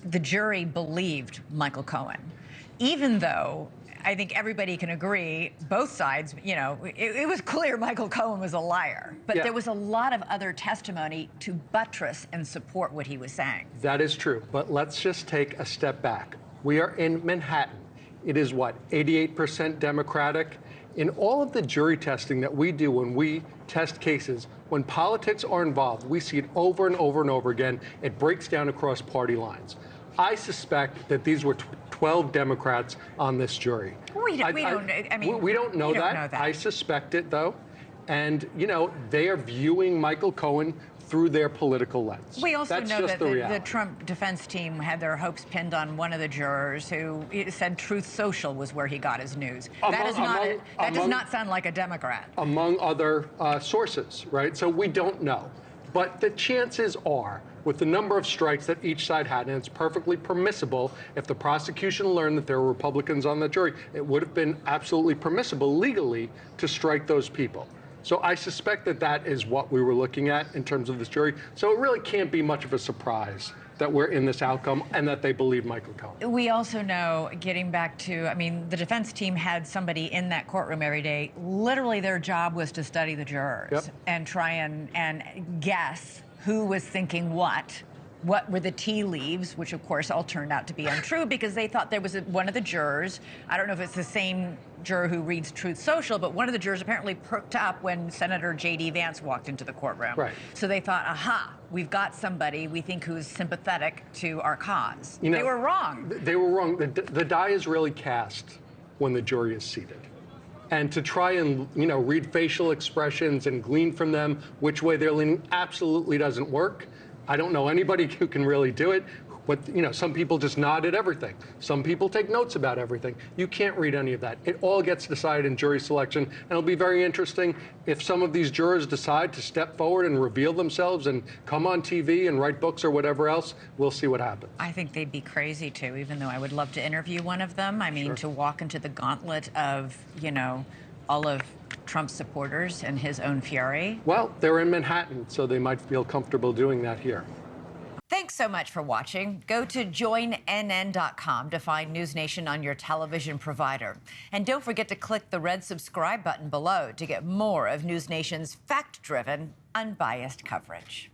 the jury believed Michael Cohen, even though I think everybody can agree, both sides, you know, it was clear Michael Cohen was a liar. But there was a lot of other testimony to buttress and support what he was saying. That is true. But let's just take a step back. We are in Manhattan. It is what, 88% Democratic? In all of the jury testing that we do when we test cases, when politics are involved, we see it over and over and over again. It breaks down across party lines. I suspect that these were 12 Democrats on this jury. We don't know that. I suspect it, though. And, you know, they are viewing Michael Cohen through their political lens. We also know that the Trump defense team had their hopes pinned on one of the jurors who said Truth Social was where he got his news. That does not sound like a Democrat. Among other sources, right? So we don't know. But the chances are, with the number of strikes that each side had, and it's perfectly permissible, if the prosecution learned that there were Republicans on the jury, it would have been absolutely permissible legally to strike those people. So I suspect that that is what we were looking at in terms of this jury. So it really can't be much of a surprise that we're in this outcome and that they believe Michael Cohen. We also know, getting back to, I mean, the defense team had somebody in that courtroom every day. Literally their job was to study the jurors and try and guess who was thinking what were the tea leaves, which of course all turned out to be untrue because they thought there was one of the jurors, I don't know if it's the same juror who reads Truth Social, but one of the jurors apparently perked up when Senator J.D. Vance walked into the courtroom. Right. So they thought, aha, we've got somebody we think who's sympathetic to our cause. You know, they were wrong. They were wrong. The die is really cast when the jury is seated. And to try and, you know, read facial expressions and glean from them which way they're leaning absolutely doesn't work. I don't know anybody who can really do it, but, you know, some people just nod at everything. Some people take notes about everything. You can't read any of that. It all gets decided in jury selection, and it'll be very interesting if some of these jurors decide to step forward and reveal themselves and come on TV and write books or whatever else. We'll see what happens. I think they'd be crazy, too, even though I would love to interview one of them. I mean, to walk into the gauntlet of, you know, all of Trump's supporters and his own fury. Well, they're in Manhattan, so they might feel comfortable doing that here. Thanks so much for watching. Go to joinnn.com to find NewsNation on your television provider. And don't forget to click the red subscribe button below to get more of NewsNation's fact-driven, unbiased coverage.